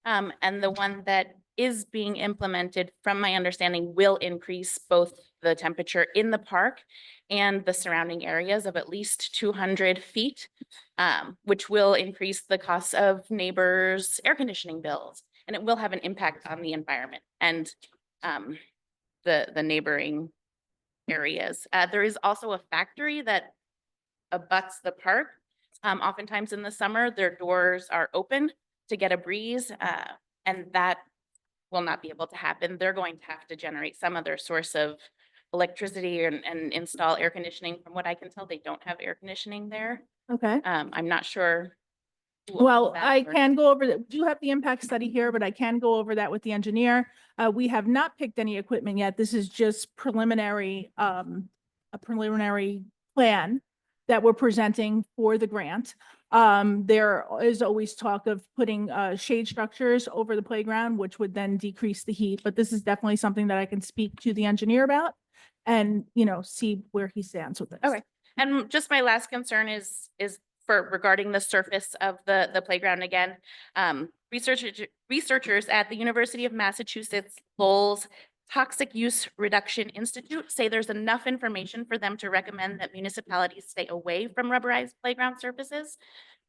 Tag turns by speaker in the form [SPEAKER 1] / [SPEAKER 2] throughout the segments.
[SPEAKER 1] And the one that is being implemented, from my understanding, will increase both the temperature in the park and the surrounding areas of at least 200 feet, which will increase the cost of neighbors' air conditioning bills. And it will have an impact on the environment and the neighboring areas. There is also a factory that abuts the park. Oftentimes in the summer, their doors are open to get a breeze, and that will not be able to happen. They're going to have to generate some other source of electricity and install air conditioning. From what I can tell, they don't have air conditioning there.
[SPEAKER 2] Okay.
[SPEAKER 1] I'm not sure.
[SPEAKER 2] Well, I can go over that. Do have the impact study here, but I can go over that with the engineer. We have not picked any equipment yet. This is just preliminary, a preliminary plan that we're presenting for the grant. There is always talk of putting shade structures over the playground, which would then decrease the heat, but this is definitely something that I can speak to the engineer about and, you know, see where he stands with this.
[SPEAKER 1] Okay. And just my last concern is for regarding the surface of the playground again. Researchers at the University of Massachusetts Lowell's Toxic Use Reduction Institute say there's enough information for them to recommend that municipalities stay away from rubberized playground surfaces.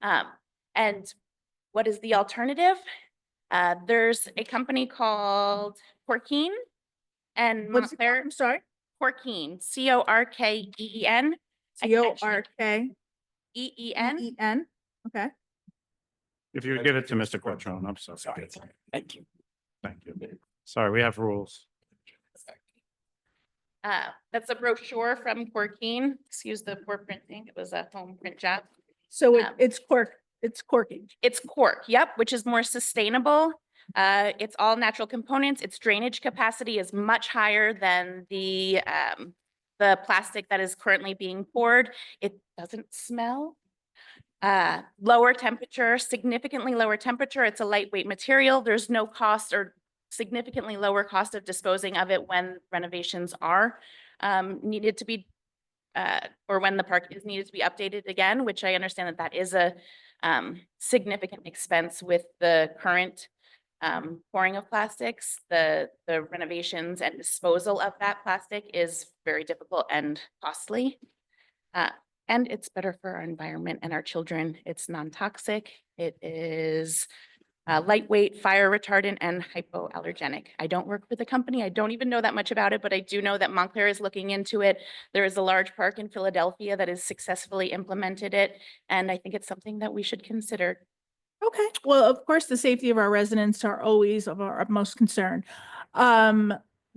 [SPEAKER 1] And what is the alternative? There's a company called Corkeen and Montclair.
[SPEAKER 2] I'm sorry.
[SPEAKER 1] Corkeen, Corkeen.
[SPEAKER 2] Corkeen.
[SPEAKER 1] EEN.
[SPEAKER 2] Okay.
[SPEAKER 3] If you would give it to Mr. Quattrone, I'm so sorry.
[SPEAKER 1] Thank you.
[SPEAKER 3] Thank you. Sorry, we have rules.
[SPEAKER 1] That's a brochure from Corkeen. Excuse the poor printing. It was a home print job.
[SPEAKER 2] So it's corking.
[SPEAKER 1] It's cork, yep, which is more sustainable. It's all natural components. Its drainage capacity is much higher than the plastic that is currently being poured. It doesn't smell. Lower temperature, significantly lower temperature. It's a lightweight material. There's no cost or significantly lower cost of disposing of it when renovations are needed to be, or when the park is needed to be updated again, which I understand that is a significant expense with the current pouring of plastics. The renovations and disposal of that plastic is very difficult and costly. And it's better for our environment and our children. It's non-toxic. It is lightweight, fire retardant, and hypoallergenic. I don't work for the company. I don't even know that much about it, but I do know that Montclair is looking into it. There is a large park in Philadelphia that has successfully implemented it, and I think it's something that we should consider.
[SPEAKER 2] Okay. Well, of course, the safety of our residents are always of our utmost concern.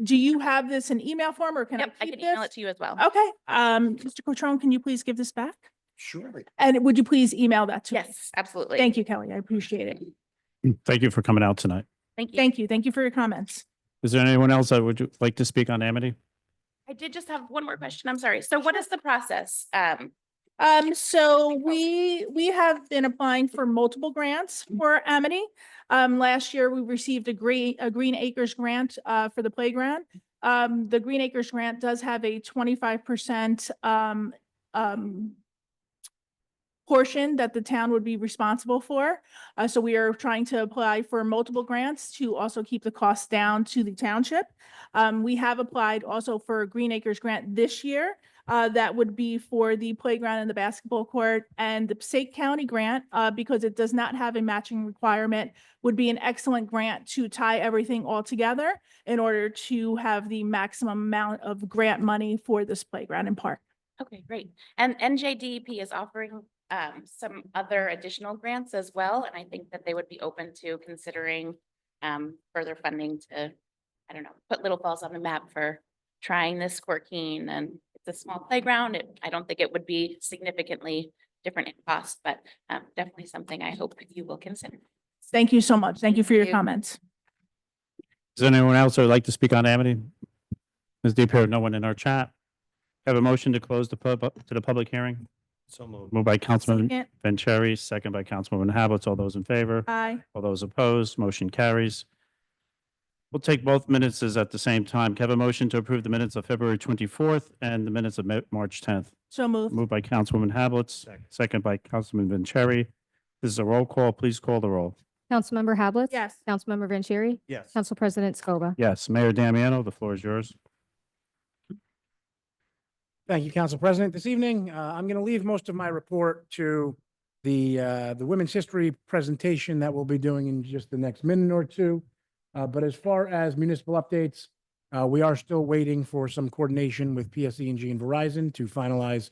[SPEAKER 2] Do you have this in email form or can
[SPEAKER 1] Yep, I
[SPEAKER 2] keep
[SPEAKER 1] can email
[SPEAKER 2] this?
[SPEAKER 1] it to you as well.
[SPEAKER 2] Okay. Mr. Quattrone, can you please give this back?
[SPEAKER 4] Surely.
[SPEAKER 2] And would you please email that to me?
[SPEAKER 1] Yes, absolutely.
[SPEAKER 2] Thank you, Kelly. I appreciate it.
[SPEAKER 3] Thank you for coming out tonight.
[SPEAKER 1] Thank you.
[SPEAKER 2] Thank you. Thank you for your comments.
[SPEAKER 3] Is there anyone else that would like to speak on Amity?
[SPEAKER 1] I did just have one more question. I'm sorry. So what is the process?
[SPEAKER 2] So we have been applying for multiple grants for Amity. Last year we received a Green Acres grant for the playground. The Green Acres grant does have a 25% portion that the town would be responsible for. So we are trying to apply for multiple grants to also keep the costs down to the township. We have applied also for a Green Acres grant this year. That would be for the playground and the basketball court, and the Passaic County grant, because it does not have a matching requirement, would be an excellent grant to tie everything all together in order to have the maximum amount of grant money for this playground and park.
[SPEAKER 1] Okay, great. And NJDEP is offering some other additional grants as well. And I think that they would be open to considering further funding to, I don't know, put Little Falls on the map for trying this Corkeen. And it's a small playground. I don't think it would be significantly different in cost, but definitely something I hope you will consider.
[SPEAKER 2] Thank you so much. Thank you for your comments.
[SPEAKER 3] Is there anyone else that would like to speak on Amity? Ms. DePiero, no one in our chat. Have a motion to close the public hearing.
[SPEAKER 4] So moved.
[SPEAKER 3] Moved by Councilman
[SPEAKER 2] Second.
[SPEAKER 3] Vanchery, second by Councilwoman Hablitz. All those in favor?
[SPEAKER 2] Aye.
[SPEAKER 3] All those opposed? Motion carries. We'll take both minutes at the same time. Can I have a motion to approve the minutes of February 24th and the minutes of March 10th?
[SPEAKER 2] So moved.
[SPEAKER 3] Moved by Councilwoman Hablitz, second by Councilman Vanchery. This is a roll call. Please call the roll.
[SPEAKER 4] Councilmember Hablitz,
[SPEAKER 2] Yes.
[SPEAKER 4] Councilmember Vanchery,
[SPEAKER 3] Yes.
[SPEAKER 4] Council President Scoba.
[SPEAKER 3] Yes. Mayor Damiano, the floor is yours.
[SPEAKER 5] Thank you, Council President. This evening, I'm going to leave most of my report to the Women's History presentation that we'll be doing in just the next minute or two. But as far as municipal updates, we are still waiting for some coordination with PSE&G and Verizon to finalize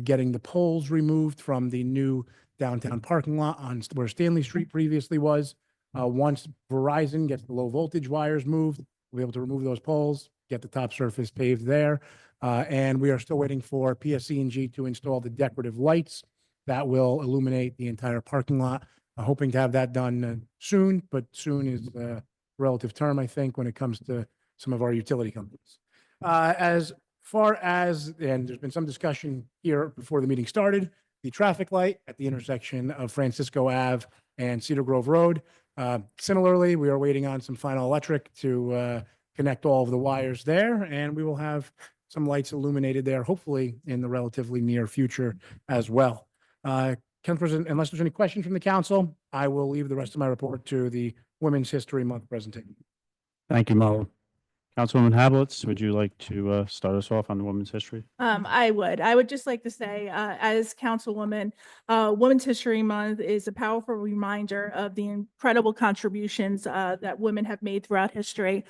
[SPEAKER 5] getting the poles removed from the new downtown parking lot on where Stanley Street previously was. Once Verizon gets the low voltage wires moved, we'll be able to remove those poles, get the top surface paved there. And we are still waiting for PSE&G to install the decorative lights that will illuminate the entire parking lot. Hoping to have that done soon, but soon is a relative term, I think, when it comes to some of our utility companies. As far as, and there's been some discussion here before the meeting started, the traffic light at the intersection of Francisco Ave and Cedar Grove Road. Similarly, we are waiting on some final electric to connect all of the wires there, and we will have some lights illuminated there, hopefully in the relatively near future as well. Council President, unless there's any questions from the council, I will leave the rest of my report to the Women's History Month presentation.
[SPEAKER 3] Thank you, Mo. Councilwoman Hablitz, would you like to start us off on the women's history?
[SPEAKER 2] I would just like to say, as Councilwoman, Women's History Month is a powerful reminder of the incredible contributions that women have made throughout history.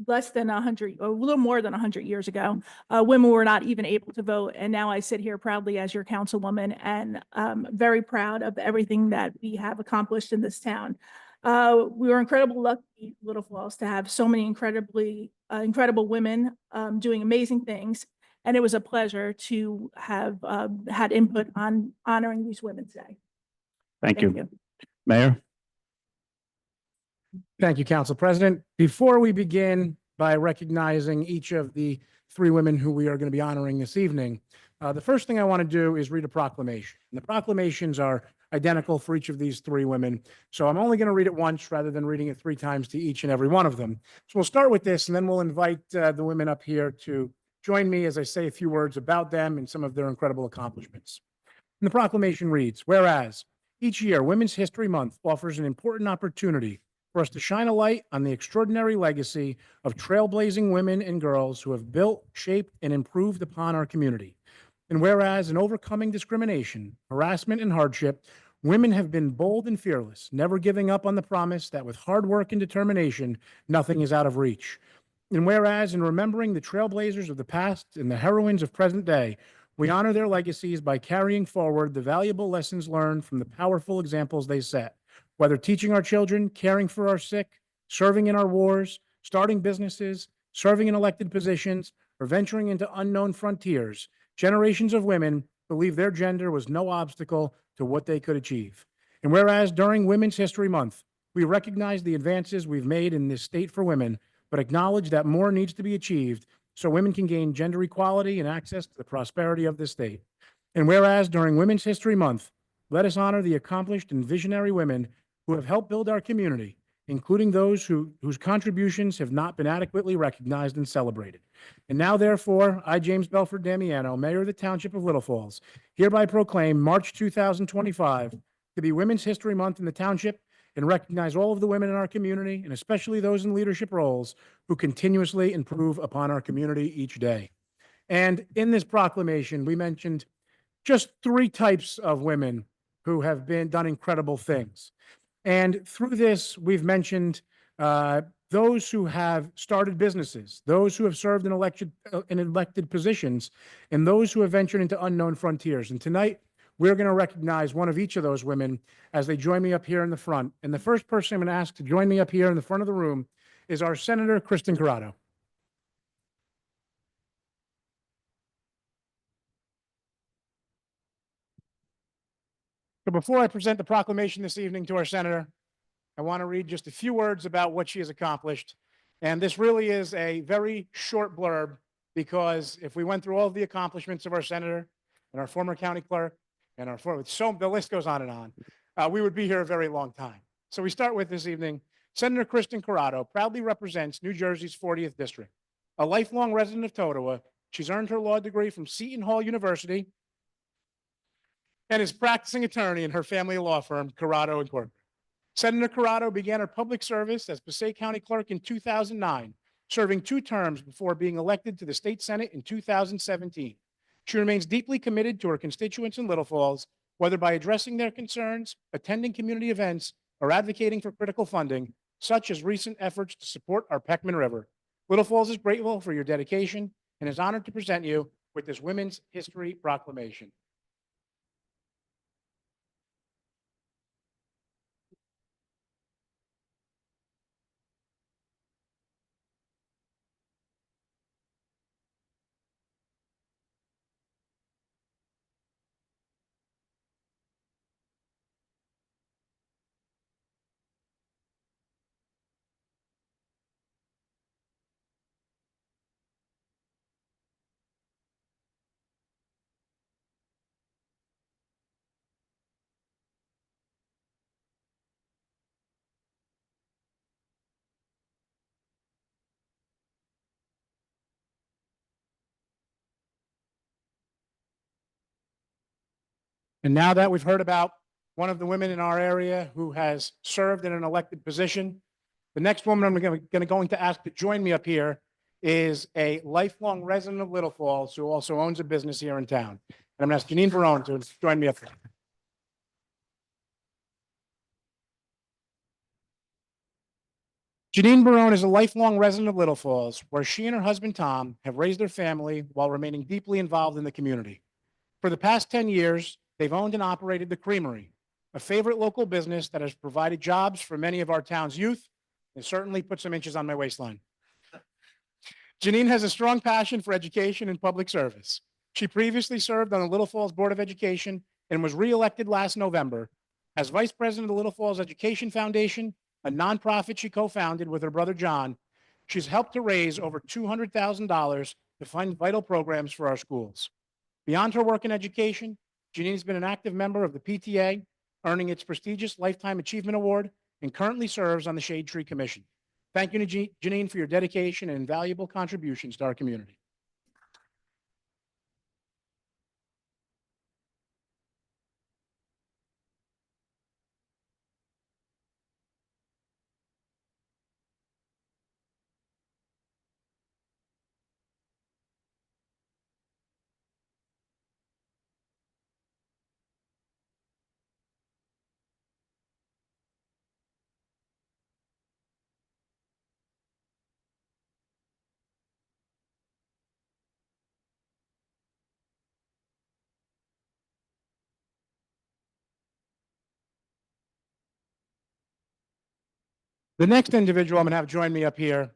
[SPEAKER 2] Less than 100, a little more than 100 years ago, women were not even able to vote. And now I sit here proudly as your councilwoman and very proud of everything that we have accomplished in this town. We were incredibly lucky, Little Falls, to have so many incredible women doing amazing things. And it was a pleasure to have had input on honoring these women today.
[SPEAKER 3] Thank you. Mayor?
[SPEAKER 5] Thank you, Council President. Before we begin by recognizing each of the three women who we are going to be honoring this evening, the first thing I want to do is read a proclamation. And the proclamations are identical for each of these three women. So I'm only going to read it once rather than reading it 3 times to each and every one of them. So we'll start with this, and then we'll invite the women up here to join me as I say a few words about them and some of their incredible accomplishments. And the proclamation reads, whereas each year, Women's History Month offers an important opportunity for us to shine a light on the extraordinary legacy of trailblazing women and girls who have built, shaped, and improved upon our community. And whereas in overcoming discrimination, harassment, and hardship, women have been bold and fearless, never giving up on the promise that with hard work and determination, nothing is out of reach. And whereas in remembering the trailblazers of the past and the heroines of present day, we honor their legacies by carrying forward the valuable lessons learned from the powerful examples they set. Whether teaching our children, caring for our sick, serving in our wars, starting businesses, serving in elected positions, or venturing into unknown frontiers, generations of women believe their gender was no obstacle to what they could achieve. And whereas during Women's History Month, we recognize the advances we've made in this state for women, but acknowledge that more needs to be achieved so women can gain gender equality and access to the prosperity of this state. And whereas during Women's History Month, let us honor the accomplished and visionary women who have helped build our community, including those whose contributions have not been adequately recognized and celebrated. And now, therefore, I, James Belford Damiano, Mayor of the Township of Little Falls, hereby proclaim March 2025 to be Women's History Month in the Township and recognize all of the women in our community, and especially those in leadership roles, who continuously improve upon our community each day. And in this proclamation, we mentioned just 3 types of women who have done incredible things. And through this, we've mentioned those who have started businesses, those who have served in elected positions, and those who have ventured into unknown frontiers. And tonight, we're going to recognize one of each of those women as they join me up here in the front. And the first person I'm going to ask to join me up here in the front of the room is our Senator Kristen Corrado. So before I present the proclamation this evening to our senator, I want to read just a few words about what she has accomplished. And this really is a very short blurb, because if we went through all of the accomplishments of our senator and our former county clerk and the list goes on and on, we would be here a very long time. So we start with this evening, Senator Kristen Corrado proudly represents New Jersey's 40th district. A lifelong resident of Totowa, she's earned her law degree from Seton Hall University and is practicing attorney in her family law firm, Corrado Incorporated. Senator Corrado began her public service as Passaic County Clerk in 2009, serving 2 terms before being elected to the State Senate in 2017. She remains deeply committed to her constituents in Little Falls, whether by addressing their concerns, attending community events, or advocating for critical funding, such as recent efforts to support our Peckman River. Little Falls is grateful for your dedication and is honored to present you with this Women's History Proclamation. And now that we've heard about one of the women in our area who has served in an elected position, the next woman I'm going to ask to join me up here is a lifelong resident of Little Falls who also owns a business here in town. And I'm going to ask Janine Barone to join me up here. Janine Barone is a lifelong resident of Little Falls, where she and her husband, Tom, have raised their family while remaining deeply involved in the community. For the past 10 years, they've owned and operated the Creamery, a favorite local business that has provided jobs for many of our town's youth and certainly put some inches on my waistline. Janine has a strong passion for education and public service. She previously served on the Little Falls Board of Education and was reelected last November as Vice President of the Little Falls Education Foundation, a nonprofit she co-founded with her brother John. She's helped to raise over $200,000 to fund vital programs for our schools. Beyond her work in education, Janine's been an active member of the PTA, earning its prestigious Lifetime Achievement Award, and currently serves on the Shade Tree Commission. Thank you, Janine, for your dedication and invaluable contributions to our community. The next individual I'm going to have join me up here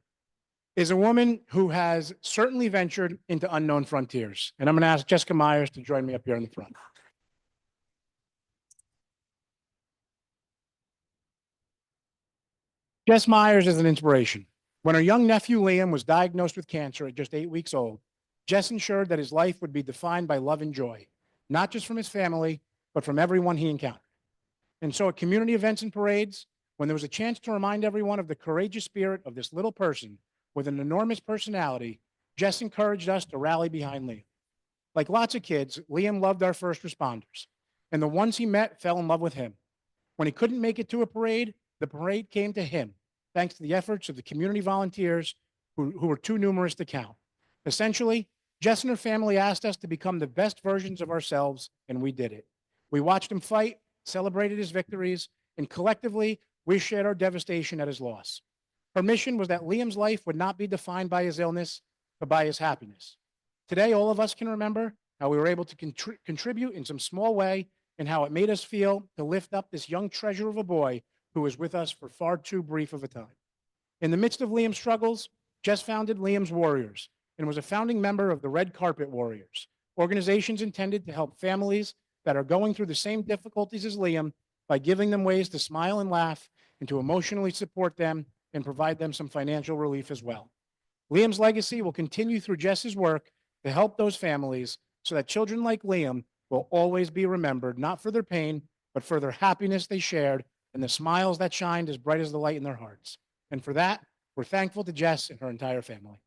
[SPEAKER 5] is a woman who has certainly ventured into unknown frontiers. And I'm going to ask Jessica Myers to join me up here in the front. Jess Myers is an inspiration. When her young nephew Liam was diagnosed with cancer at just 8 weeks old, Jess ensured that his life would be defined by love and joy, not just from his family, but from everyone he encountered. And so at community events and parades, when there was a chance to remind everyone of the courageous spirit of this little person with an enormous personality, Jess encouraged us to rally behind Liam. Like lots of kids, Liam loved our first responders, and the ones he met fell in love with him. When he couldn't make it to a parade, the parade came to him, thanks to the efforts of the community volunteers who were too numerous to count. Essentially, Jess and her family asked us to become the best versions of ourselves, and we did it. We watched him fight, celebrated his victories, and collectively, we shared our devastation at his loss. Her mission was that Liam's life would not be defined by his illness, but by his happiness. Today, all of us can remember how we were able to contribute in some small way and how it made us feel to lift up this young treasure of a boy who was with us for far too brief of a time. In the midst of Liam's struggles, Jess founded Liam's Warriors and was a founding member of the Red Carpet Warriors, organizations intended to help families that are going through the same difficulties as Liam by giving them ways to smile and laugh and to emotionally support them and provide them some financial relief as well. Liam's legacy will continue through Jess's work to help those families so that children like Liam will always be remembered, not for their pain, but for their happiness they shared and the smiles that shined as bright as the light in their hearts. And for that, we're thankful to Jess and her entire family.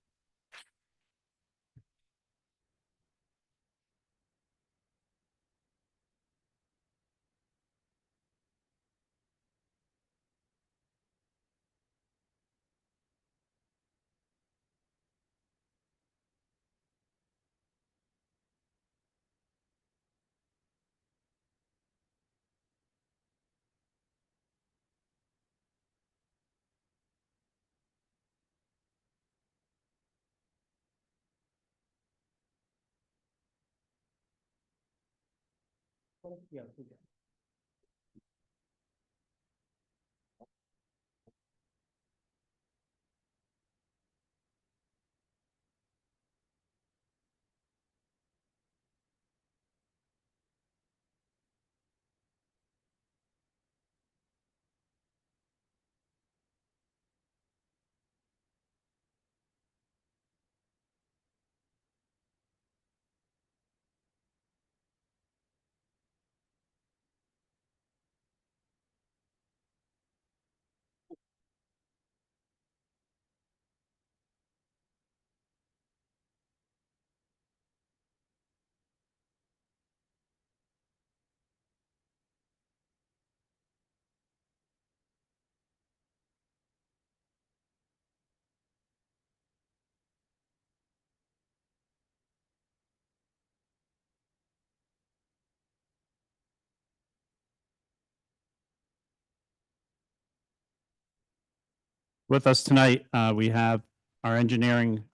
[SPEAKER 3] With us tonight, we have our engineering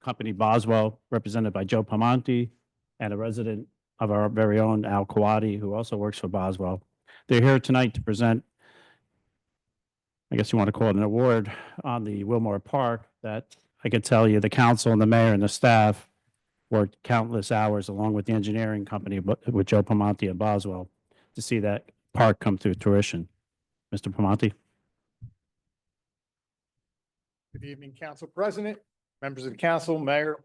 [SPEAKER 3] company Boswell, represented by Joe Pamonte, and a resident of our very own Al Kawadi, who also works for Boswell. They're here tonight to present, I guess you want to call it an award, on the Wilmore Park that I could tell you the council and the mayor and the staff worked countless hours along with the engineering company, but with Joe Pamonte at Boswell, to see that park come to fruition. Mr. Pamonte?
[SPEAKER 6] Good evening, Council President, members of the council, mayor,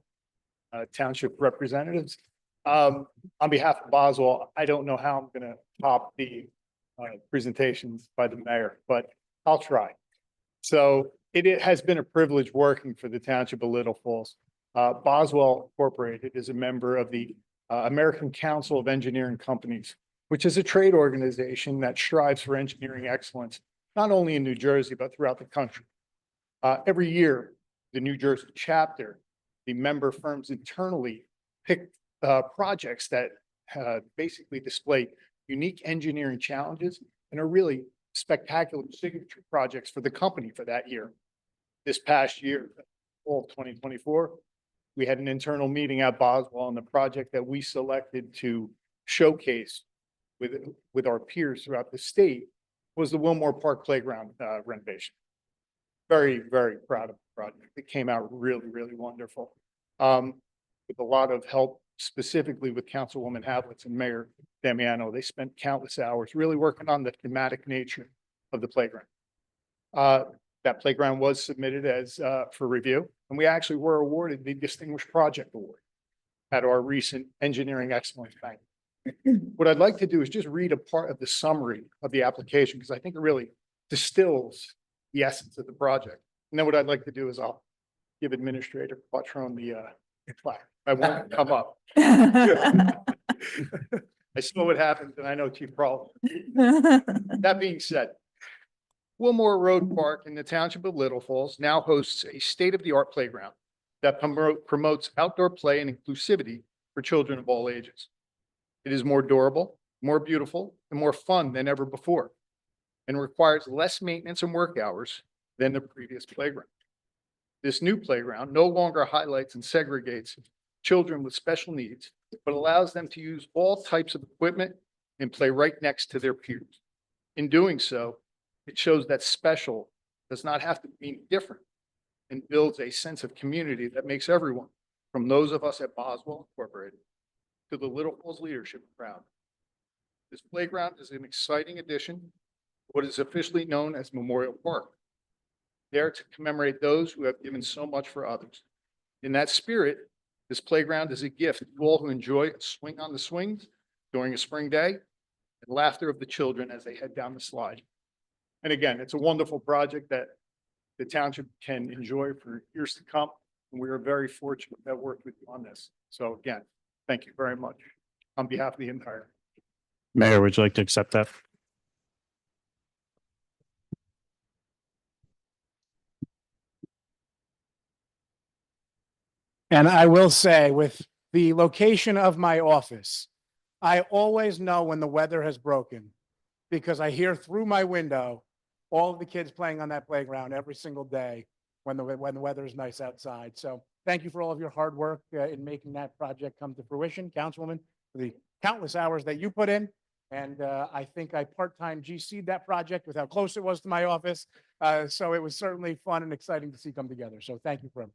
[SPEAKER 6] township representatives. On behalf of Boswell, I don't know how I'm going to top the presentations by the mayor, but I'll try. So it has been a privilege working for the Township of Little Falls. Boswell Incorporated is a member of the American Council of Engineering Companies, which is a trade organization that strives for engineering excellence, not only in New Jersey, but throughout the country. Every year, the New Jersey chapter, the member firms internally pick projects that basically display unique engineering challenges and are really spectacular signature projects for the company for that year. This past year, fall of 2024, we had an internal meeting at Boswell on the project that we selected to showcase with our peers throughout the state was the Wilmore Park Playground renovation. Very, very proud of the project. It came out really, really wonderful. With a lot of help, specifically with Councilwoman Havlitz and Mayor Damiano. They spent countless hours really working on the thematic nature of the playground. That playground was submitted as for review, and we actually were awarded the Distinguished Project Award at our recent Engineering Excellence Bank. What I'd like to do is just read a part of the summary of the application, because I think it really distills the essence of the project. And then what I'd like to do is I'll give Administrator Quattrone the plaque. I won't come up. I saw what happened, and I know Chief Crawl. That being said, Wilmore Road Park in the Township of Little Falls now hosts a state-of-the-art playground that promotes outdoor play and inclusivity for children of all ages. It is more durable, more beautiful, and more fun than ever before, and requires less maintenance and work hours than the previous playground. This new playground no longer highlights and segregates children with special needs, but allows them to use all types of equipment and play right next to their peers. In doing so, it shows that special does not have to mean different, and builds a sense of community that makes everyone, from those of us at Boswell Incorporated to the Little Falls leadership, proud. This playground is an exciting addition to what is officially known as Memorial Park, there to commemorate those who have given so much for others. In that spirit, this playground is a gift to all who enjoy a swing on the swings during a spring day and laughter of the children as they head down the slide. And again, it's a wonderful project that the township can enjoy for years to come. And we are very fortunate that worked with you on this. So again, thank you very much on behalf of the entire.
[SPEAKER 3] Mayor, would you like to accept that?
[SPEAKER 5] And I will say, with the location of my office, I always know when the weather has broken, because I hear through my window all of the kids playing on that playground every single day when the weather is nice outside. So thank you for all of your hard work in making that project come to fruition, Councilwoman, for the countless hours that you put in, And I think I part-time GC'd that project with how close it was to my office. So it was certainly fun and exciting to see come together. So thank you for him.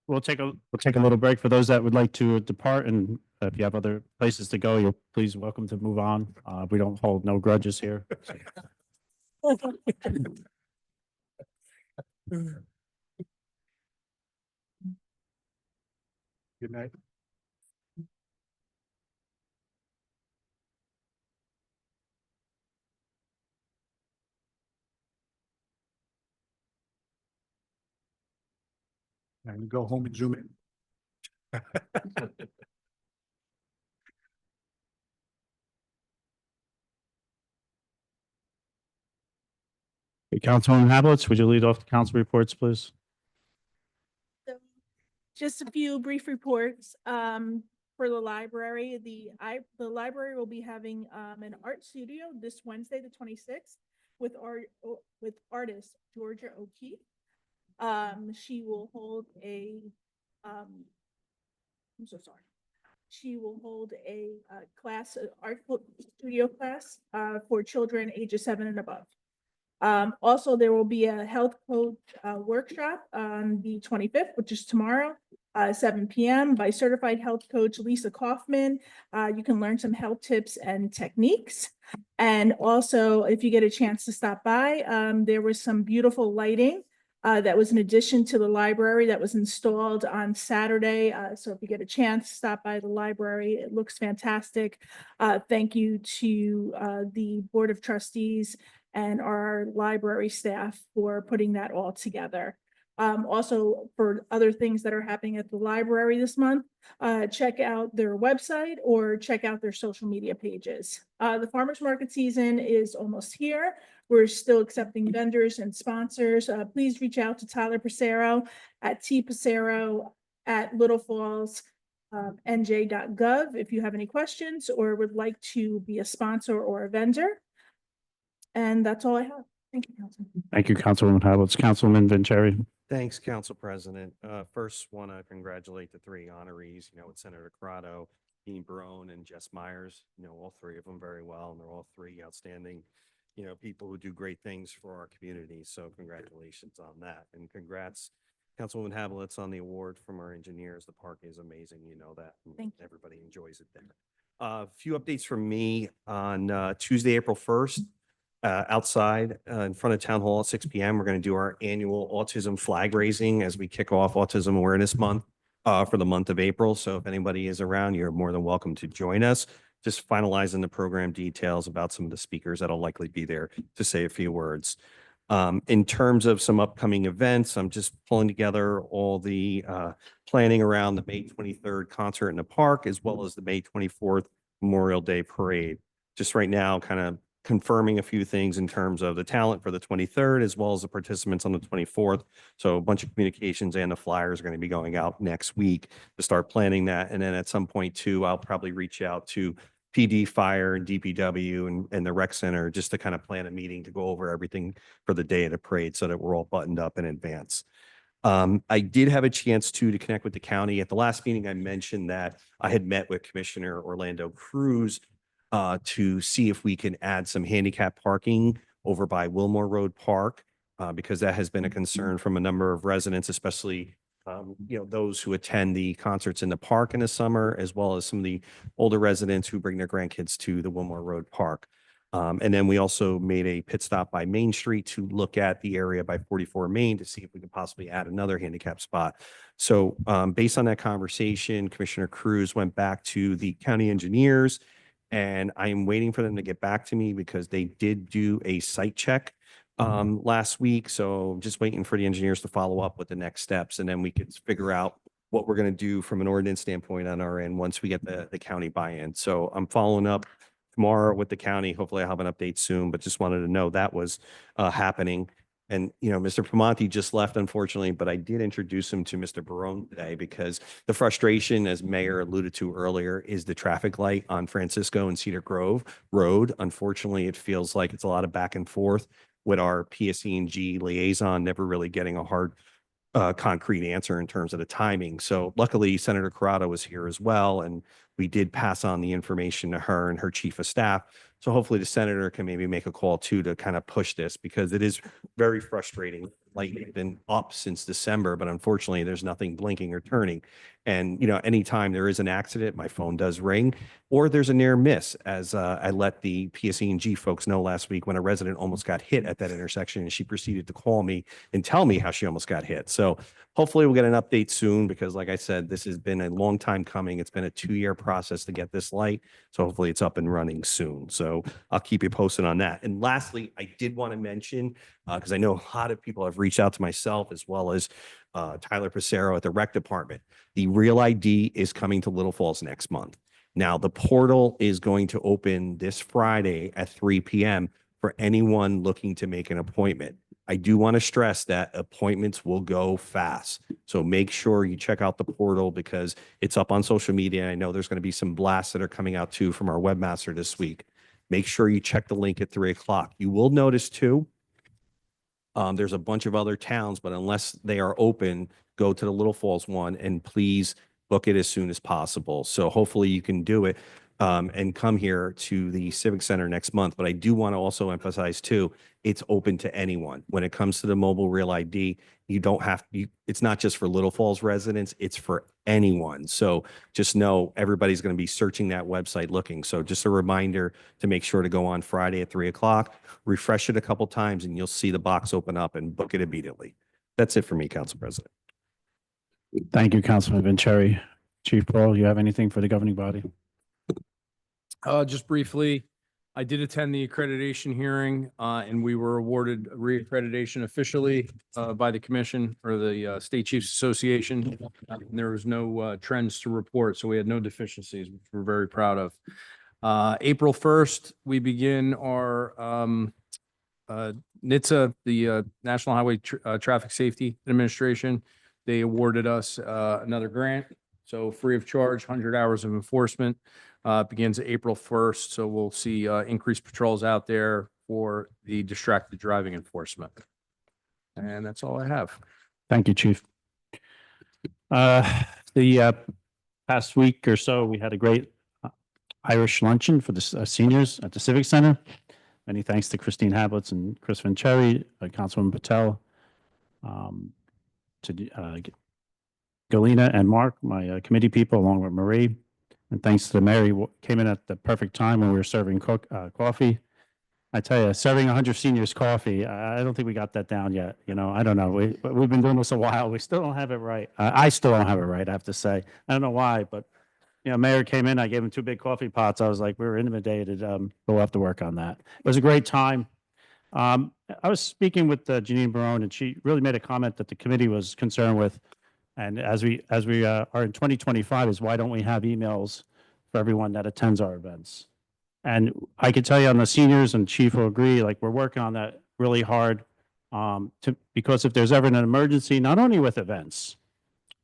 [SPEAKER 3] We'll take a little break for those that would like to depart, and if you have other places to go, you're please welcome to move on. We don't hold no grudges here.
[SPEAKER 6] Good night. And go home and zoom in.
[SPEAKER 3] Okay, Councilwoman Hablitz, would you lead off the council reports, please?
[SPEAKER 2] So, just a few brief reports for the library. The library will be having an art studio this Wednesday, the 26th, with artist Georgia O'Keefe. She will hold a I'm so sorry. She will hold a class, art studio class for children ages 7 and above. Also, there will be a health coach workshop on the 25th, which is tomorrow, 7 p.m. by certified health coach Lisa Kaufman. You can learn some health tips and techniques. And also, if you get a chance to stop by, there was some beautiful lighting that was an addition to the library that was installed on Saturday. So if you get a chance, stop by the library. It looks fantastic. Thank you to the Board of Trustees and our library staff for putting that all together. Also, for other things that are happening at the library this month, check out their website or check out their social media pages. The farmers market season is almost here. We're still accepting vendors and sponsors. Please reach out to Tyler Passero at tpassero@littlefalls.nj.gov if you have any questions or would like to be a sponsor or a vendor. And that's all I have. Thank you, Councilman.
[SPEAKER 3] Thank you, Councilwoman Hablitz. Councilman Vanchery.
[SPEAKER 7] Thanks, Council President. First, want to congratulate the 3 honorees, with Senator Corrado, Dean Barone, and Jess Myers. All 3 of them very well, and they're all 3 outstanding, people who do great things for our community. So congratulations on that. And congrats, Councilwoman Hablitz, on the award from our engineers. The park is amazing. You know that. And
[SPEAKER 2] Thank you.
[SPEAKER 7] everybody enjoys it there. A few updates from me on Tuesday, April 1st. Outside in front of Town Hall at 6 p.m. We're going to do our annual autism flag raising as we kick off Autism Awareness Month for the month of April. So if anybody is around, you're more than welcome to join us. Just finalizing the program details about some of the speakers that'll likely be there to say a few words. In terms of some upcoming events, I'm just pulling together all the planning around the May 23rd concert in the park, as well as the May 24th Memorial Day Parade. Just right now, kind of confirming a few things in terms of the talent for the 23rd, as well as the participants on the 24th. So a bunch of communications and the flyers are going to be going out next week to start planning that. And then at some point too, I'll probably reach out to PD, Fire, and DPW and the Rec Center just to kind of plan a meeting to go over everything for the day of the parade so that we're all buttoned up in advance. I did have a chance to connect with the county. At the last meeting, I mentioned that I had met with Commissioner Orlando Cruz to see if we can add some handicap parking over by Wilmore Road Park, because that has been a concern from a number of residents, especially, those who attend the concerts in the park in the summer, as well as some of the older residents who bring their grandkids to the Wilmore Road Park. And then we also made a pit stop by Main Street to look at the area by 44 Main to see if we could possibly add another handicap spot. So based on that conversation, Commissioner Cruz went back to the county engineers, and I am waiting for them to get back to me because they did do a site check last week. So I'm just waiting for the engineers to follow up with the next steps, and then we could figure out what we're going to do from an ordinance standpoint on our end once we get the county buy-in. So I'm following up tomorrow with the county. Hopefully I'll have an update soon, but just wanted to know that was happening. And, Mr. Pamonti just left, unfortunately, but I did introduce him to Mr. Barone today because the frustration, as Mayor alluded to earlier, is the traffic light on Francisco and Cedar Grove Road. Unfortunately, it feels like it's a lot of back and forth with our PSE&G liaison, never really getting a hard concrete answer in terms of the timing. So luckily, Senator Corrado was here as well, and we did pass on the information to her and her chief of staff. So hopefully the senator can maybe make a call too to kind of push this, because it is very frustrating. Like, it's been up since December, but unfortunately there's nothing blinking or turning. And, anytime there is an accident, my phone does ring, or there's a near miss, as I let the PSE&G folks know last week when a resident almost got hit at that intersection, and she proceeded to call me and tell me how she almost got hit. So hopefully we'll get an update soon, because like I said, this has been a long time coming. It's been a 2-year process to get this light. So hopefully it's up and running soon. So I'll keep you posted on that. And lastly, I did want to mention, because I know a lot of people have reached out to myself as well as Tyler Passero at the rec department. The Real ID is coming to Little Falls next month. Now, the portal is going to open this Friday at 3 p.m. for anyone looking to make an appointment. I do want to stress that appointments will go fast. So make sure you check out the portal, because it's up on social media. I know there's going to be some blasts that are coming out too from our webmaster this week. Make sure you check the link at 3 o'clock. You will notice too, there's a bunch of other towns, but unless they are open, go to the Little Falls one and please book it as soon as possible. So hopefully you can do it and come here to the Civic Center next month. But I do want to also emphasize too, it's open to anyone. When it comes to the mobile Real ID, you don't have, it's not just for Little Falls residents, it's for anyone. So just know everybody's going to be searching that website looking. So just a reminder to make sure to go on Friday at 3 o'clock, refresh it a couple times, and you'll see the box open up and book it immediately. That's it for me, Council President.
[SPEAKER 3] Thank you, Councilman Vanchery. Chief Paul, you have anything for the governing body?
[SPEAKER 8] Just briefly, I did attend the accreditation hearing, and we were awarded reaccreditation officially by the commission or the State Chiefs Association. And there was no trends to report, so we had no deficiencies, which we're very proud of. April 1st, we begin our NHTSA, the National Highway Traffic Safety Administration. They awarded us another grant, so free of charge, 100 hours of enforcement. Begins April 1st, so we'll see increased patrols out there for the distracted driving enforcement. And that's all I have.
[SPEAKER 3] Thank you, Chief. The past week or so, we had a great Irish luncheon for the seniors at the Civic Center. Many thanks to Christine Hablitz and Chris Vanchery, Councilwoman Patel, to Galena and Mark, my committee people, along with Marie. And thanks to the mayor, he came in at the perfect time when we were serving coffee. I tell you, serving 100 seniors coffee, I don't think we got that down yet. I don't know. We've been doing this a while. We still don't have it right. I still don't have it right, I have to say. I don't know why, but, mayor came in, I gave him 2 big coffee pots. I was like, we were intimidated. We'll have to work on that. It was a great time. I was speaking with Janine Barone, and she really made a comment that the committee was concerned with. And as we are in 2025, is why don't we have emails for everyone that attends our events? And I can tell you on the seniors, and Chief will agree, like, we're working on that really hard because if there's ever an emergency, not only with events,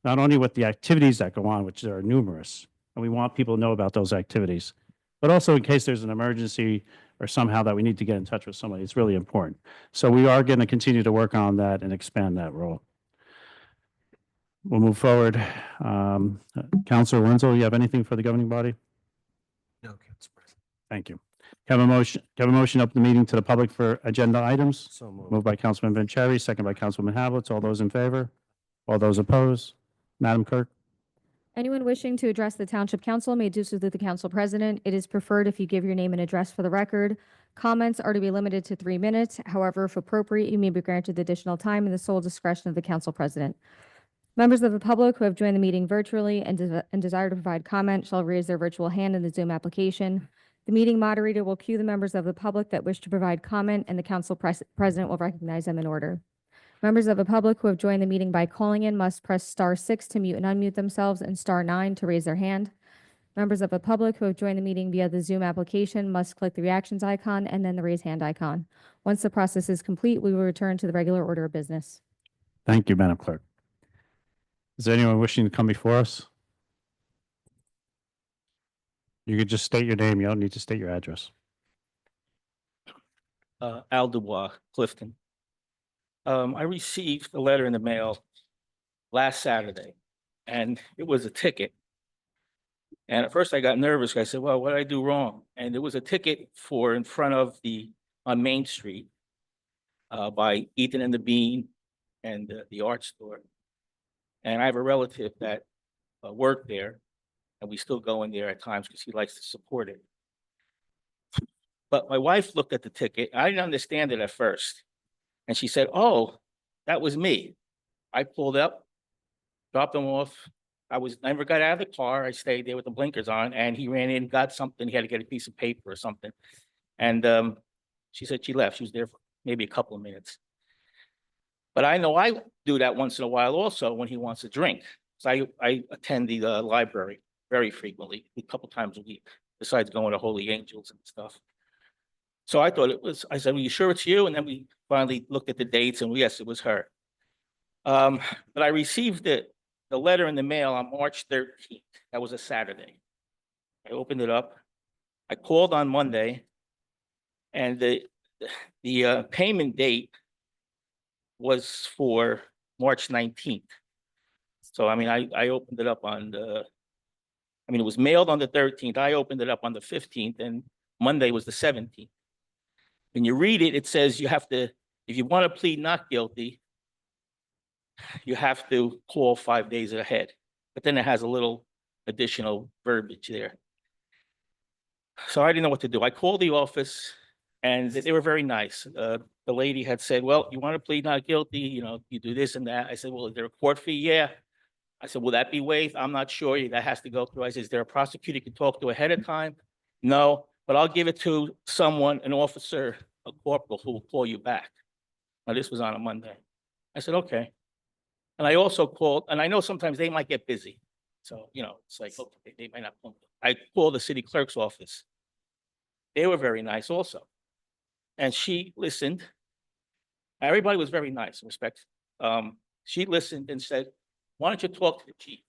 [SPEAKER 3] not only with the activities that go on, which there are numerous, and we want people to know about those activities, but also in case there's an emergency or somehow that we need to get in touch with somebody, it's really important. So we are going to continue to work on that and expand that role. We'll move forward. Councilor Wenzel, you have anything for the governing body?
[SPEAKER 7] No, Council President.
[SPEAKER 3] Thank you. Have a motion to open the meeting to the public for agenda items?
[SPEAKER 7] So moved.
[SPEAKER 3] Moved by Councilman Vanchery, second by Councilman Hablitz. All those in favor? All those opposed? Madam Clerk?
[SPEAKER 4] Anyone wishing to address the Township Council may do so through the Council President. It is preferred if you give your name and address for the record. Comments are to be limited to 3 minutes. However, if appropriate, you may be granted additional time in the sole discretion of the Council President. Members of the public who have joined the meeting virtually and desire to provide comment shall raise their virtual hand in the Zoom application. The meeting moderator will cue the members of the public that wish to provide comment, and the Council President will recognize them in order. Members of the public who have joined the meeting by calling in must press *6 to mute and unmute themselves and *9 to raise their hand. Members of the public who have joined the meeting via the Zoom application must click the reactions icon and then the raise hand icon. Once the process is complete, we will return to the regular order of business.
[SPEAKER 3] Thank you, Madam Clerk. Is there anyone wishing to come before us? You could just state your name. You don't need to state your address.
[SPEAKER 9] Al Dubois, Clifton. I received a letter in the mail last Saturday, and it was a ticket. And at first I got nervous. I said, well, what did I do wrong? And it was a ticket for in front of on Main Street by Ethan and the Bean and the art store. And I have a relative that worked there, and we still go in there at times because he likes to support it. But my wife looked at the ticket. I didn't understand it at first. And she said, oh, that was me. I pulled up, dropped him off. I never got out of the car. I stayed there with the blinkers on, and he ran in, got something. He had to get a piece of paper or something. And she said she left. She was there for maybe a couple of minutes. But I know I do that once in a while also when he wants a drink. So I attend the library very frequently, a couple times a week, besides going to Holy Angels and stuff. So I thought it was, I said, well, you sure it's you? And then we finally looked at the dates and yes, it was her. But I received the letter in the mail on March 13th. That was a Saturday. I opened it up. I called on Monday, and the payment date was for March 19th. So, I mean, I opened it up on it was mailed on the 13th. I opened it up on the 15th, and Monday was the 17th. When you read it, it says you have to, if you want to plead not guilty, you have to call 5 days ahead. But then it has a little additional verbiage there. So I didn't know what to do. I called the office, and they were very nice. The lady had said, well, you want to plead not guilty, you do this and that. I said, well, is there a court fee? Yeah. I said, will that be waived? I'm not sure. That has to go through. I said, is there a prosecutor you can talk to ahead of time? No, but I'll give it to someone, an officer, a corporal who will call you back. Now, this was on a Monday. I said, okay. And I also called, and I know sometimes they might get busy. So, it's like, okay, they might not. I called the city clerk's office. They were very nice also. And she listened. Everybody was very nice, respect. She listened and said, why don't you talk to the chief?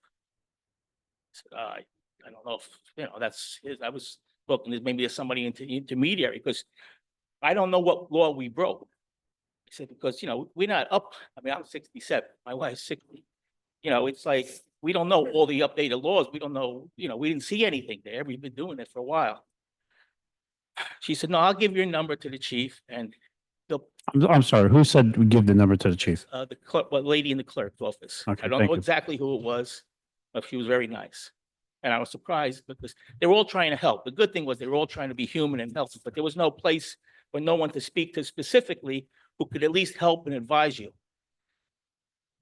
[SPEAKER 9] I said, I don't know if, that's his. I was talking to maybe there's somebody intermediary, because I don't know what law we broke. I said, because, we're not up. I mean, I'm 67. My wife's 60. It's like, we don't know all the updated laws. We don't know, we didn't see anything there. We've been doing it for a while. She said, no, I'll give your number to the chief, and
[SPEAKER 3] I'm sorry. Who said we give the number to the chief?
[SPEAKER 9] the lady in the clerk's office.
[SPEAKER 3] Okay,
[SPEAKER 9] I don't
[SPEAKER 3] thank
[SPEAKER 9] know
[SPEAKER 3] you.
[SPEAKER 9] exactly who it was, but she was very nice. And I was surprised because they were all trying to help. The good thing was they were all trying to be human and helpful, but there was no place for no one to speak to specifically who could at least help and advise you.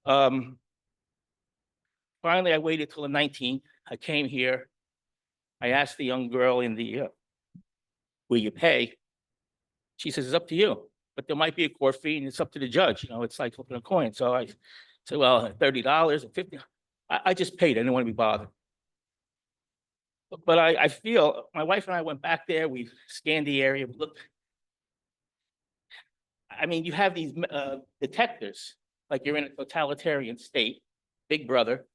[SPEAKER 9] Finally, I waited till the 19th. I came here. I asked the young girl in the, will you pay? She says, it's up to you, but there might be a court fee and it's up to the judge. It's like flipping a coin. So I said, well, $30 or $50. I just paid. I didn't want to be bothered. But I feel, my wife and I went back there. We scanned the area. We looked. I mean, you have these detectors, like you're in a totalitarian state, Big Brother,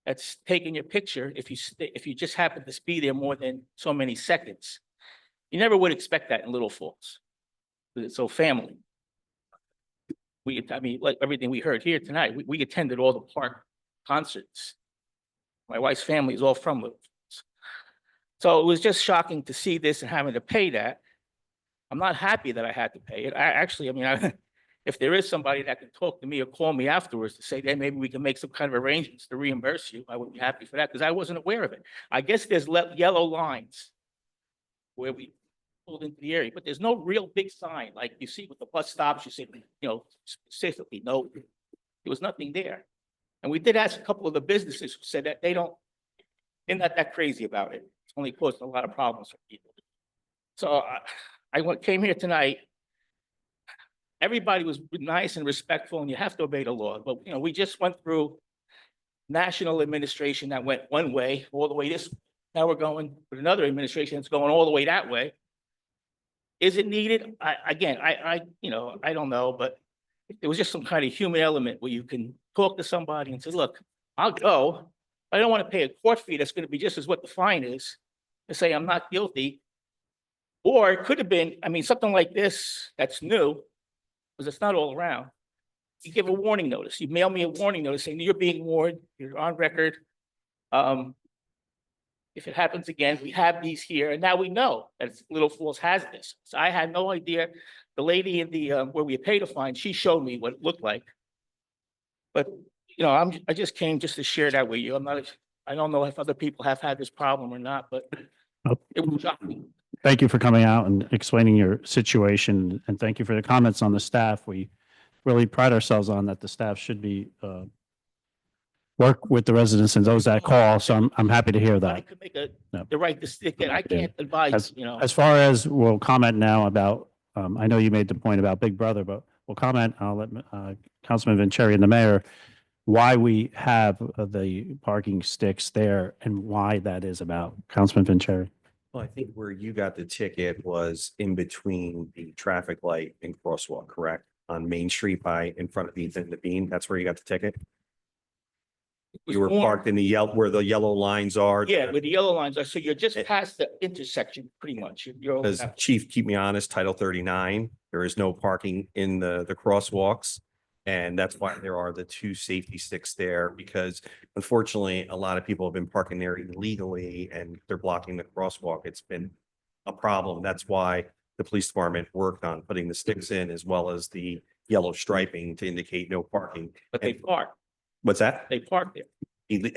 [SPEAKER 9] that's taking your picture if you just happen to be there more than so many seconds. You never would expect that in Little Falls. It's so family. Like everything we heard here tonight, we attended all the park concerts. My wife's family is all from Little Falls. So it was just shocking to see this and having to pay that. I'm not happy that I had to pay it. If there is somebody that can talk to me or call me afterwards to say that maybe we can make some kind of arrangements to reimburse you, I would be happy for that, because I wasn't aware of it. I guess there's yellow lines where we pulled into the area, but there's no real big sign like you see with the bus stops. You see, specifically, no, there was nothing there. And we did ask a couple of the businesses who said that they're not that crazy about it. It's only caused a lot of problems for people. So I came here tonight. Everybody was nice and respectful, and you have to obey the law. But, we just went through national administration that went one way all the way this way. Now we're going with another administration that's going all the way that way. Is it needed? I don't know, but if there was just some kind of human element where you can talk to somebody and say, look, I'll go. I don't want to pay a court fee that's going to be just as what the fine is, and say I'm not guilty. Or it could have been, something like this that's new, because it's not all around. You give a warning notice. You mail me a warning notice saying you're being warned, you're on record. If it happens again, we have these here, and now we know that Little Falls has this. So I had no idea. The lady in the, where we paid a fine, she showed me what it looked like. But, I just came just to share that with you. I don't know if other people have had this problem or not, but
[SPEAKER 3] Oh.
[SPEAKER 9] it was shocking.
[SPEAKER 3] Thank you for coming out and explaining your situation, and thank you for the comments on the staff. We really pride ourselves on that the staff should be work with the residents and those that call, so I'm happy to hear
[SPEAKER 9] I
[SPEAKER 3] that.
[SPEAKER 9] could make
[SPEAKER 3] No.
[SPEAKER 9] the right decision. I can't advise,
[SPEAKER 3] As far as we'll comment now about, I know you made the point about Big Brother, but we'll comment, I'll let Councilman Vanchery and the mayor, why we have the parking sticks there and why that is about. Councilman Vanchery.
[SPEAKER 7] Well, I think where you got the ticket was in between the traffic light and crosswalk, correct? On Main Street in front of the Bean, that's where you got the ticket? You were parked in the where the yellow lines are?
[SPEAKER 9] Yeah, where the yellow lines are. So you're just past the intersection, pretty much.
[SPEAKER 7] Because Chief, keep me honest, Title 39, there is no parking in the crosswalks. And that's why there are the two safety sticks there, because unfortunately, a lot of people have been parking there illegally and they're blocking the crosswalk. It's been a problem. That's why the police department worked on putting the sticks in as well as the yellow striping to indicate no parking.
[SPEAKER 9] But they park.
[SPEAKER 7] What's that?
[SPEAKER 9] They park there.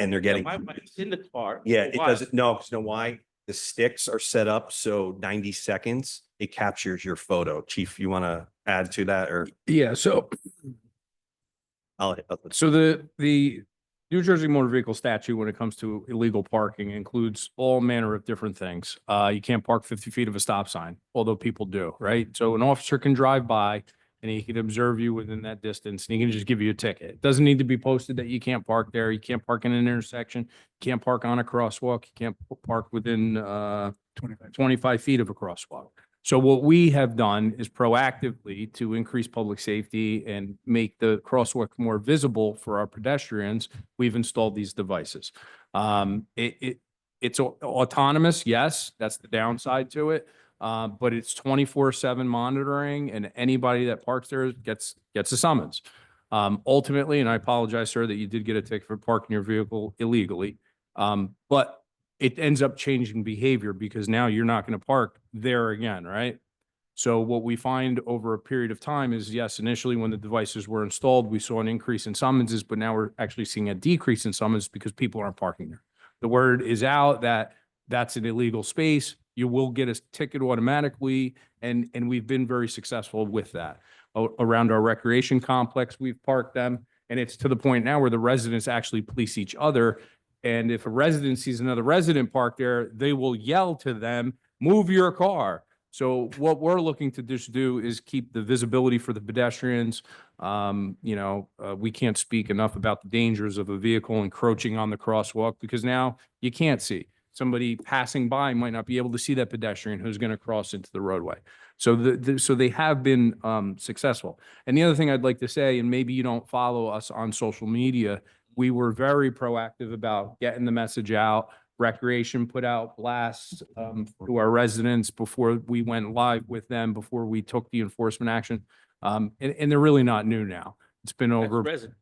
[SPEAKER 7] And they're getting,
[SPEAKER 9] My wife's in the car.
[SPEAKER 7] yeah,
[SPEAKER 9] for a
[SPEAKER 7] it
[SPEAKER 9] while.
[SPEAKER 7] doesn't, no, 'cause you know why? The sticks are set up so 90 seconds, it captures your photo. Chief, you want to add to that or
[SPEAKER 8] Yeah, so So the New Jersey Motor Vehicle Statute, when it comes to illegal parking, includes all manner of different things. You can't park 50 feet of a stop sign, although people do, right? So an officer can drive by and he can observe you within that distance and he can just give you a ticket. It doesn't need to be posted that you can't park there. You can't park in an intersection. You can't park on a crosswalk. You can't park within 25 feet of a crosswalk. So what we have done is proactively to increase public safety and make the crosswalk more visible for our pedestrians. We've installed these devices. It's autonomous. Yes, that's the downside to it. But it's 24/7 monitoring and anybody that parks there gets a summons. Ultimately, and I apologize, sir, that you did get a ticket for parking your vehicle illegally. But it ends up changing behavior because now you're not going to park there again, right? So what we find over a period of time is, yes, initially when the devices were installed, we saw an increase in summonses, but now we're actually seeing a decrease in summonses because people aren't parking there. The word is out that that's an illegal space. You will get a ticket automatically, and we've been very successful with that. Around our recreation complex, we've parked them, and it's to the point now where the residents actually police each other. And if a resident sees another resident parked there, they will yell to them, "Move your car." So what we're looking to just do is keep the visibility for the pedestrians. We can't speak enough about the dangers of a vehicle encroaching on the crosswalk because now you can't see. Somebody passing by might not be able to see that pedestrian who's going to cross into the roadway. So so they have been successful. And the other thing I'd like to say, and maybe you don't follow us on social media, we were very proactive about getting the message out. Recreation put out blasts to our residents before we went live with them, before we took the enforcement action. And they're really not new now. It's been
[SPEAKER 9] That's
[SPEAKER 8] over.
[SPEAKER 9] resident.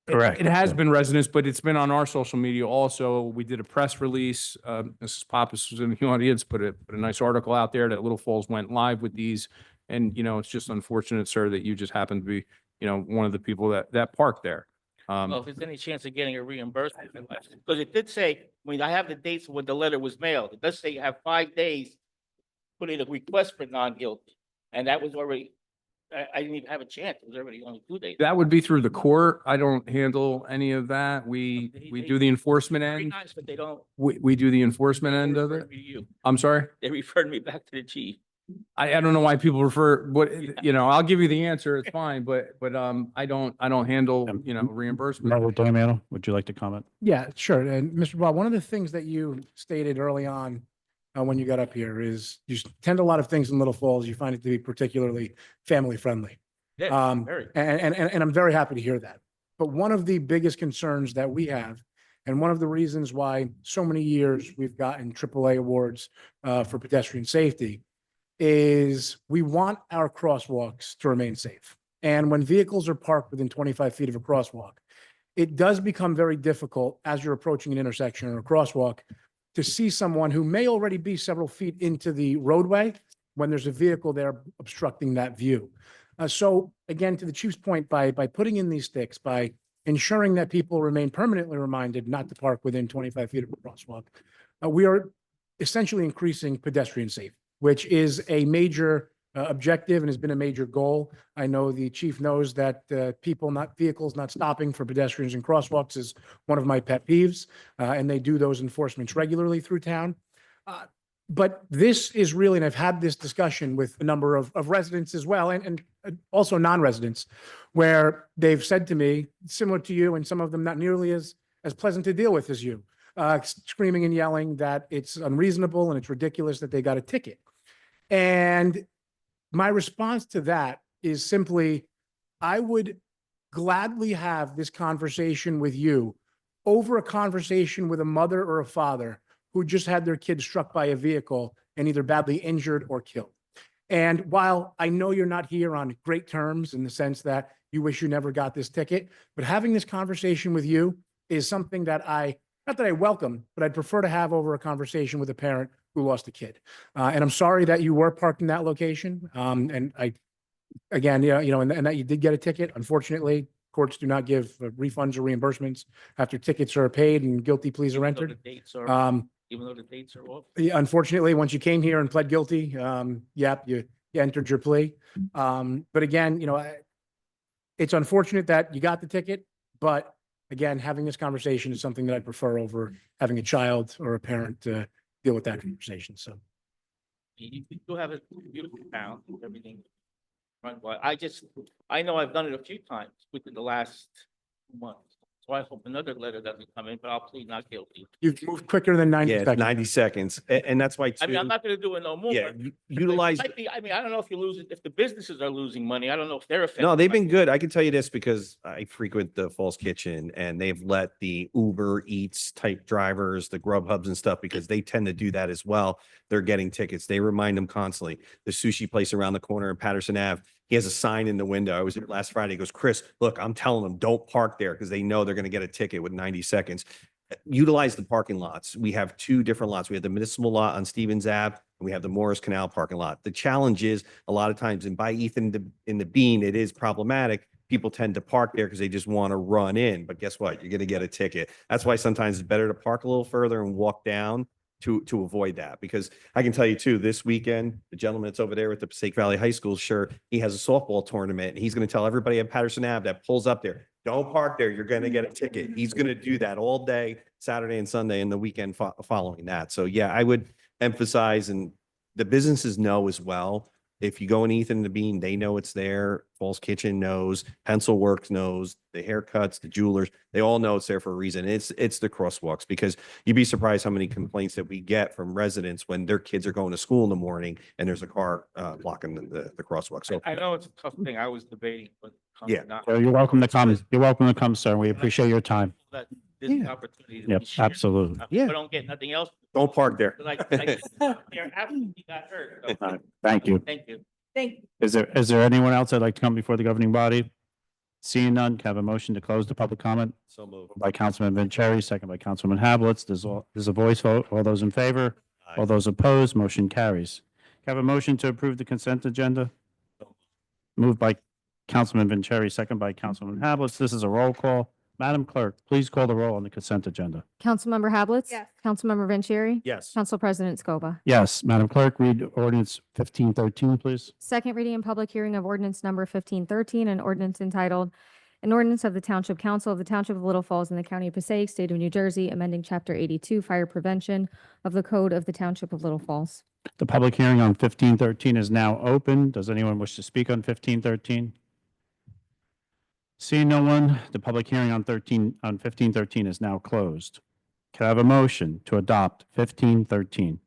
[SPEAKER 3] Correct.
[SPEAKER 8] It has been residents, but it's been on our social media also. We did a press release. Mrs. Pappas was in the audience, put a nice article out there that Little Falls went live with these. And, it's just unfortunate, sir, that you just happened to be, one of the people that parked there.
[SPEAKER 9] Well, if there's any chance of getting a reimbursement, because it did say, I have the dates when the letter was mailed. It does say you have 5 days, to put in a request for non-guilty. And that was already, I didn't even have a chance. It was already only 2 days.
[SPEAKER 8] That would be through the court. I don't handle any of that. We do the enforcement
[SPEAKER 9] Very
[SPEAKER 8] end.
[SPEAKER 9] nice, but they don't.
[SPEAKER 8] We do the enforcement end of it.
[SPEAKER 9] refer me to you.
[SPEAKER 8] I'm sorry?
[SPEAKER 9] They referred me back to the chief.
[SPEAKER 8] I don't know why people refer, I'll give you the answer, it's fine, but, I don't handle, reimbursement.
[SPEAKER 3] Mayor Damiano, would you like to comment?
[SPEAKER 5] Yeah, sure. And Mr. Bob, one of the things that you stated early on when you got up here is you tend a lot of things in Little Falls. You find it to be particularly family friendly.
[SPEAKER 9] Yeah, very.
[SPEAKER 5] And I'm very happy to hear that. But one of the biggest concerns that we have, and one of the reasons why so many years we've gotten AAA awards for pedestrian safety, is we want our crosswalks to remain safe. And when vehicles are parked within 25 feet of a crosswalk, it does become very difficult as you're approaching an intersection or a crosswalk to see someone who may already be several feet into the roadway when there's a vehicle there obstructing that view. So again, to the chief's point, by putting in these sticks, by ensuring that people remain permanently reminded not to park within 25 feet of a crosswalk, we are essentially increasing pedestrian safety, which is a major objective and has been a major goal. I know the chief knows that vehicles not stopping for pedestrians and crosswalks is one of my pet peeves, and they do those enforcements regularly through town. But this is really, and I've had this discussion with a number of residents as well, and also non-residents, where they've said to me, similar to you, and some of them not nearly as pleasant to deal with as you, screaming and yelling that it's unreasonable and it's ridiculous that they got a ticket. And my response to that is simply, I would gladly have this conversation with you over a conversation with a mother or a father who just had their kid struck by a vehicle and either badly injured or killed. And while I know you're not here on great terms in the sense that you wish you never got this ticket, but having this conversation with you is something that not that I welcome, but I'd prefer to have over a conversation with a parent who lost a kid. And I'm sorry that you were parked in that location. And again, and that you did get a ticket. Unfortunately, courts do not give refunds or reimbursements after tickets are paid and guilty pleas are entered.
[SPEAKER 9] Even though the dates are off.
[SPEAKER 5] Yeah, unfortunately, once you came here and pled guilty, you entered your plea. But again, it's unfortunate that you got the ticket, but again, having this conversation is something that I prefer over having a child or a parent deal with that conversation. So
[SPEAKER 9] You do have a beautiful town, everything. Run well. I know I've done it a few times within the last month. So I hope another letter doesn't come in, but I'll plead not guilty.
[SPEAKER 5] you've moved quicker than 90
[SPEAKER 7] Yeah, it's
[SPEAKER 5] seconds.
[SPEAKER 7] 90 seconds. And that's why
[SPEAKER 9] I mean, I'm
[SPEAKER 7] too,
[SPEAKER 9] not gonna do it no more.
[SPEAKER 7] yeah,
[SPEAKER 9] But
[SPEAKER 7] utilize.
[SPEAKER 9] it might be- I mean, I don't know if if the businesses are losing money, I don't know if they're affected.
[SPEAKER 7] No, they've
[SPEAKER 9] by
[SPEAKER 7] been
[SPEAKER 9] it.
[SPEAKER 7] good. I can tell you this because I frequent the Falls Kitchen and they've let the Uber Eats type drivers, the Grubhubs and stuff, because they tend to do that as well. They're getting tickets. They remind them constantly. The sushi place around the corner in Patterson Ave, he has a sign in the window. I was there last Friday. He goes, Chris, look, I'm telling them, don't park there because they know they're going to get a ticket with 90 seconds. Utilize the parking lots. We have two different lots. We have the municipal lot on Stevens Ave and we have the Morris Canal parking lot. The challenge is a lot of times, and by Ethan in the Bean, it is problematic. People tend to park there because they just want to run in. But guess what? You're going to get a ticket. That's why sometimes it's better to park a little further and walk down to avoid that. Because I can tell you too, this weekend, the gentleman that's over there with the Passaic Valley High School, sure, he has a softball tournament and he's going to tell everybody at Patterson Ave that pulls up there, don't park there. You're going to get a ticket. He's going to do that all day, Saturday and Sunday and the weekend following that. So yeah, I would emphasize, and the businesses know as well. If you go in Ethan and the Bean, they know it's there. Falls Kitchen knows, Pencil Works knows, the haircuts, the jewelers, they all know it's there for a reason. It's the crosswalks, because you'd be surprised how many complaints that we get from residents when their kids are going to school in the morning and there's a car blocking the crosswalk. So
[SPEAKER 9] I know it's a tough thing. I was debating, but.
[SPEAKER 7] Yeah.
[SPEAKER 3] So you're welcome to come. You're welcome to come, sir. We appreciate your time.
[SPEAKER 9] That this
[SPEAKER 7] Yeah.
[SPEAKER 9] opportunity. to
[SPEAKER 3] Yep,
[SPEAKER 9] be shared.
[SPEAKER 3] absolutely.
[SPEAKER 9] If
[SPEAKER 7] Yeah.
[SPEAKER 9] I don't get nothing else.
[SPEAKER 7] don't park there.
[SPEAKER 9] Like, there after he got hurt. So,
[SPEAKER 3] All right, thank you.
[SPEAKER 9] thank you.
[SPEAKER 3] Is there anyone else that'd like to come before the governing body? Seeing none, can I have a motion to close the public comment
[SPEAKER 7] So moved.
[SPEAKER 3] by Councilman Vanchery, second by Councilman Hablitz. There's a voice vote. All those in favor? All those opposed? Motion carries. Can I have a motion to approve the consent agenda? Moved by Councilman Vanchery, second by Councilman Hablitz. This is a roll call. Madam Clerk, please call the roll on the consent agenda.
[SPEAKER 4] Councilmember Hablitz,
[SPEAKER 2] Yes.
[SPEAKER 4] Councilmember Vanchery,
[SPEAKER 7] Yes.
[SPEAKER 4] Council President Scoba.
[SPEAKER 3] Yes, Madam Clerk, read ordinance 1513, please.
[SPEAKER 4] Second reading and public hearing of ordinance number 1513, an ordinance entitled, an ordinance of the Township Council of the Township of Little Falls in the County of Passaic, State of New Jersey, amending Chapter 82 Fire Prevention of the Code of the Township of Little Falls.
[SPEAKER 3] The public hearing on 1513 is now open. Does anyone wish to speak on 1513? Seeing no one, the public hearing on 1513 is now closed. Can I have a motion to adopt 1513?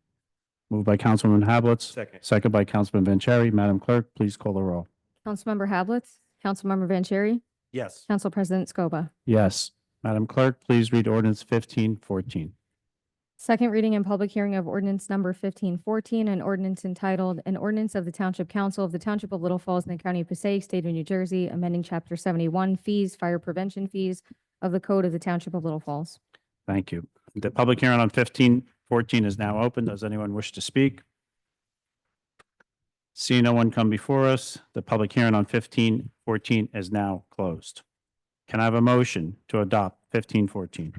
[SPEAKER 3] Moved by Councilwoman Hablitz.
[SPEAKER 7] Second.
[SPEAKER 3] Second by Councilman Vanchery. Madam Clerk, please call the roll.
[SPEAKER 4] Councilmember Hablitz, Councilmember Vanchery,
[SPEAKER 7] Yes.
[SPEAKER 4] Council President Scoba.
[SPEAKER 3] Yes. Madam Clerk, please read ordinance 1514.
[SPEAKER 4] Second reading and public hearing of ordinance number 1514, an ordinance entitled, An Ordinance of the Township Council of the Township of Little Falls in the County of Passaic, State of New Jersey, amending Chapter 71 Fees, Fire Prevention Fees of the Code of the Township of Little Falls.
[SPEAKER 3] Thank you. The public hearing on 1514 is now open. Does anyone wish to speak? Seeing no one come before us, the public hearing on 1514 is now closed. Can I have a motion to adopt 1514?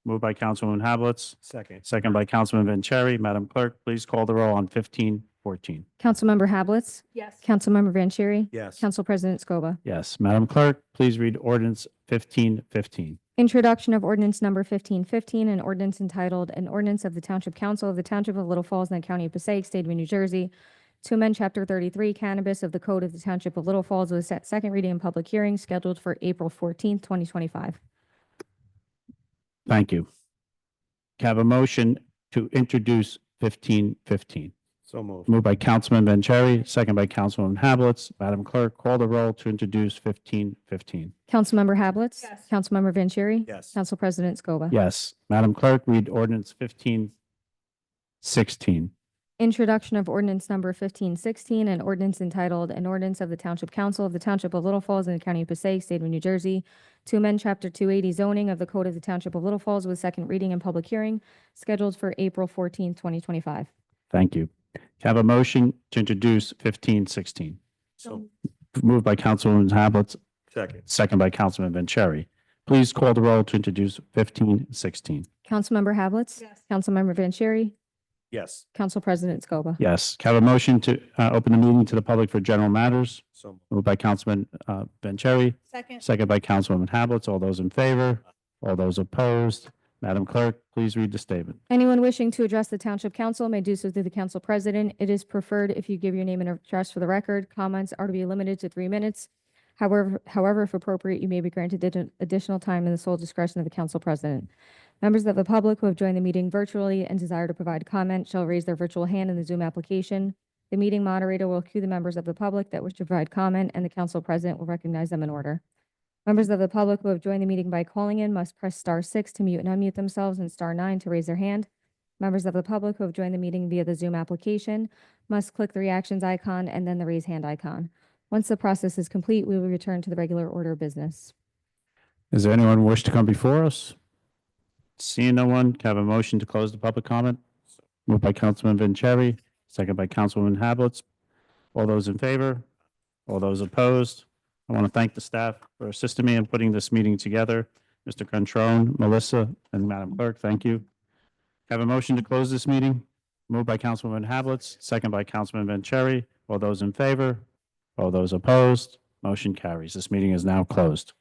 [SPEAKER 3] Moved by Councilwoman Hablitz,
[SPEAKER 7] Second.
[SPEAKER 3] second by Councilman Vanchery. Madam Clerk, please call the roll on 1514.
[SPEAKER 4] Councilmember Hablitz,
[SPEAKER 2] Yes.
[SPEAKER 4] Councilmember Vanchery,
[SPEAKER 7] Yes.
[SPEAKER 4] Council President Scoba.
[SPEAKER 3] Yes. Madam Clerk, please read ordinance 1515.
[SPEAKER 4] Introduction of ordinance number 1515, an ordinance entitled, An Ordinance of the Township Council of the Township of Little Falls in the County of Passaic, State of New Jersey, to amend Chapter 33 Cannabis of the Code of the Township of Little Falls with second reading and public hearing scheduled for April 14th, 2025.
[SPEAKER 3] Thank you. Can I have a motion to introduce 1515?
[SPEAKER 7] So moved.
[SPEAKER 3] Moved by Councilman Vanchery, second by Councilwoman Hablitz. Madam Clerk, call the roll to introduce 1515.
[SPEAKER 4] Councilmember Hablitz,
[SPEAKER 2] Yes.
[SPEAKER 4] Councilmember Vanchery,
[SPEAKER 7] Yes.
[SPEAKER 4] Council President Scoba.
[SPEAKER 3] Yes. Madam Clerk, read ordinance 1516.
[SPEAKER 4] Introduction of ordinance number 1516, an ordinance entitled, An Ordinance of the Township Council of the Township of Little Falls in the County of Passaic, State of New Jersey, to amend Chapter 280 zoning of the Code of the Township of Little Falls with second reading and public hearing scheduled for April 14th, 2025.
[SPEAKER 3] Thank you. Can I have a motion to introduce 1516?
[SPEAKER 7] So
[SPEAKER 3] Moved by Councilwoman Hablitz,
[SPEAKER 7] second.
[SPEAKER 3] second by Councilman Vanchery. Please call the roll to introduce 1516.
[SPEAKER 4] Councilmember Hablitz,
[SPEAKER 2] Yes.
[SPEAKER 4] Councilmember Vanchery,
[SPEAKER 7] Yes.
[SPEAKER 4] Council President Scoba.
[SPEAKER 3] Yes. Can I have a motion to open the meeting to the public for general matters?
[SPEAKER 7] So
[SPEAKER 3] Moved by Councilman Vanchery,
[SPEAKER 2] Second.
[SPEAKER 3] second by Councilwoman Hablitz. All those in favor? All those opposed? Madam Clerk, please read the statement.
[SPEAKER 4] Anyone wishing to address the Township Council may do so through the Council President. It is preferred if you give your name and address for the record. Comments are to be limited to 3 minutes. However, if appropriate, you may be granted additional time in the sole discretion of the Council President. Members of the public who have joined the meeting virtually and desire to provide comment shall raise their virtual hand in the Zoom application. The meeting moderator will cue the members of the public that wish to provide comment, and the Council President will recognize them in order. Members of the public who have joined the meeting by calling in must press *6 to mute and unmute themselves and *9 to raise their hand. Members of the public who have joined the meeting via the Zoom application must click the reactions icon and then the raise hand icon. Once the process is complete, we will return to the regular order of business.
[SPEAKER 3] Is there anyone who wish to come before us? Seeing no one, can I have a motion to close the public comment? Moved by Councilman Vanchery, second by Councilwoman Hablitz. All those in favor? All those opposed? I want to thank the staff for assisting me in putting this meeting together. Mr. Controne, Melissa, and Madam Clerk, thank you. Have a motion to close this meeting? Moved by Councilwoman Hablitz, second by Councilman Vanchery. All those in favor? All those opposed? Motion carries. This meeting is now closed.